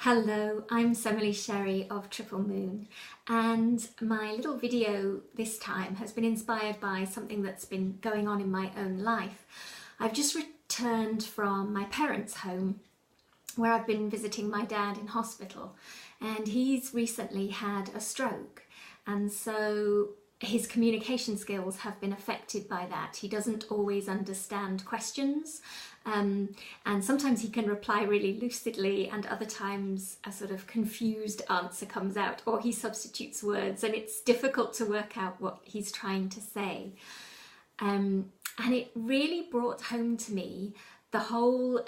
Hello, I'm Semily Sherry of Triple Moon, and my little video this time has been inspired by something that's been going on in my own life. I've just returned from my parents' home where I've been visiting my dad in hospital, and he's recently had a stroke, and so his communication skills have been affected by that. He doesn't always understand questions, and sometimes he can reply really lucidly, and other times a sort of confused answer comes out, or he substitutes words and it's difficult to work out what he's trying to say. And it really brought home to me the whole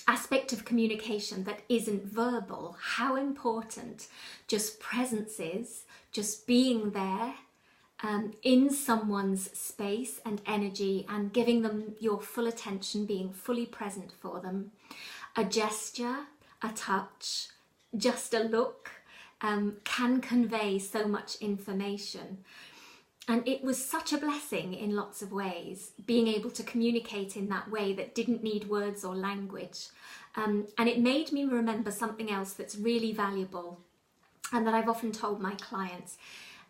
aspect of communication that isn't verbal, how important just presence is, just being there in someone's space and energy and giving them your full attention, being fully present for them. A gesture, a touch, just a look can convey so much information. And it was such a blessing in lots of ways, being able to communicate in that way that didn't need words or language. And it made me remember something else that's really valuable and that I've often told my clients.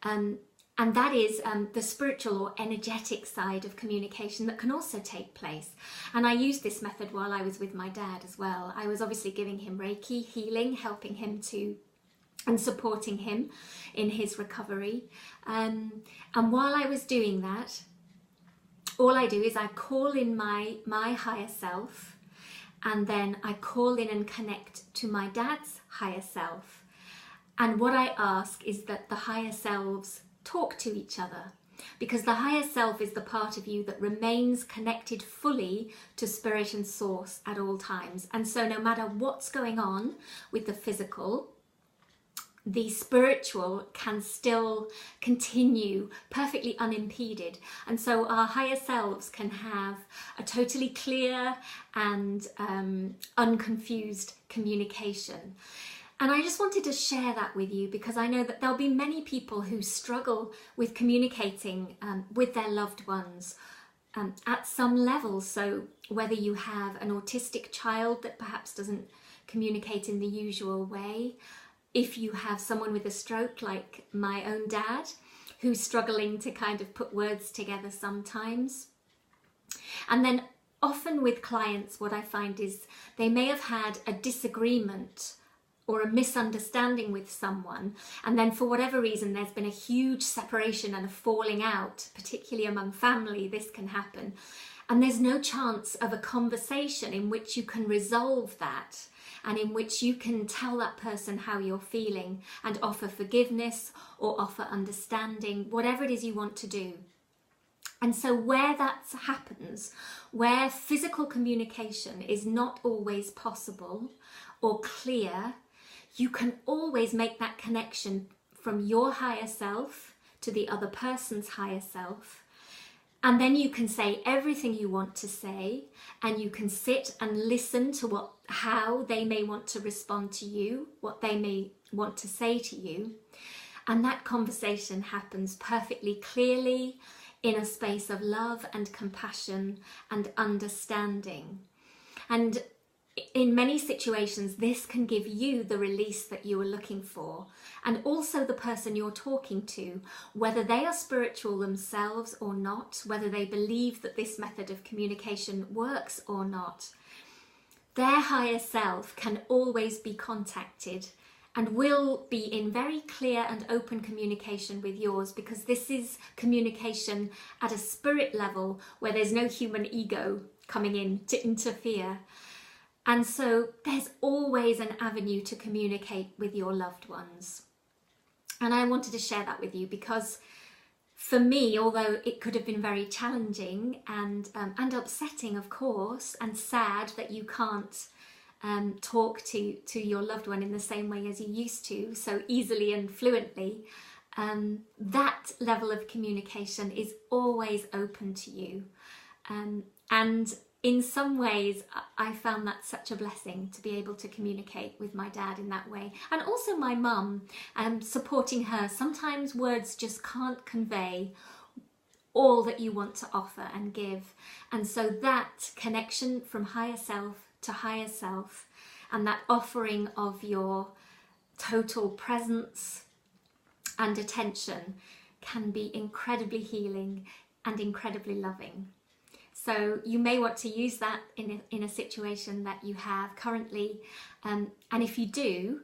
And that is the spiritual or energetic side of communication that can also take place. And I used this method while I was with my dad as well. I was obviously giving him Reiki, healing, helping him and supporting him in his recovery. And while I was doing that, all I do is I call in my higher self, and then I call in and connect to my dad's higher self. And what I ask is that the higher selves talk to each other, because the higher self is the part of you that remains connected fully to spirit and source at all times. And so no matter what's going on with the physical, the spiritual can still continue perfectly unimpeded. And so our higher selves can have a totally clear and unconfused communication. And I just wanted to share that with you because I know that there'll be many people who struggle with communicating with their loved ones at some level. So whether you have an autistic child that perhaps doesn't communicate in the usual way, if you have someone with a stroke like my own dad who's struggling to kind of put words together sometimes. And then often with clients, what I find is they may have had a disagreement or a misunderstanding with someone, and then for whatever reason there's been a huge separation and a falling out, particularly among family. This can happen, and there's no chance of a conversation in which you can resolve that and in which you can tell that person how you're feeling and offer forgiveness or offer understanding, whatever it is you want to do. And so where that happens, where physical communication is not always possible or clear, you can always make that connection from your higher self to the other person's higher self. And then you can say everything you want to say, and you can sit and listen to how they may want to respond to you, what they may want to say to you. And that conversation happens perfectly clearly in a space of love and compassion and understanding. And in many situations, this can give you the release that you are looking for, and also the person you're talking to, whether they are spiritual themselves or not, whether they believe that this method of communication works or not. Their higher self can always be contacted and will be in very clear and open communication with yours, because this is communication at a spirit level where there's no human ego coming in to interfere. And so there's always an avenue to communicate with your loved ones. And I wanted to share that with you because for me, although it could have been very challenging and upsetting, of course, and sad that you can't talk to your loved one in the same way as you used to, so easily and fluently, that level of communication is always open to you. And in some ways, I found that such a blessing to be able to communicate with my dad in that way. And also my mum, supporting her. Sometimes words just can't convey all that you want to offer and give. And so that connection from higher self to higher self and that offering of your total presence and attention can be incredibly healing and incredibly loving. So you may want to use that in a situation that you have currently, and if you do,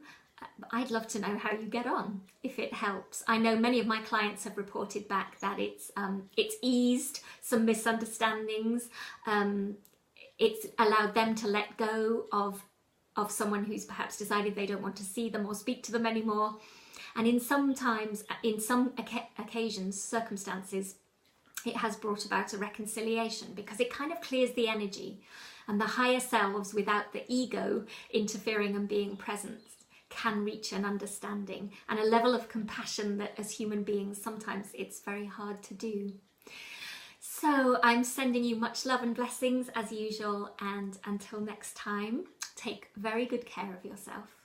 I'd love to know how you get on, if it helps. I know many of my clients have reported back that it's eased some misunderstandings. It's allowed them to let go of someone who's perhaps decided they don't want to see them or speak to them anymore. And in some occasions, circumstances, it has brought about a reconciliation, because it kind of clears the energy, and the higher selves, without the ego interfering and being present, can reach an understanding and a level of compassion that as human beings sometimes it's very hard to do. So I'm sending you much love and blessings as usual, and until next time, take very good care of yourself.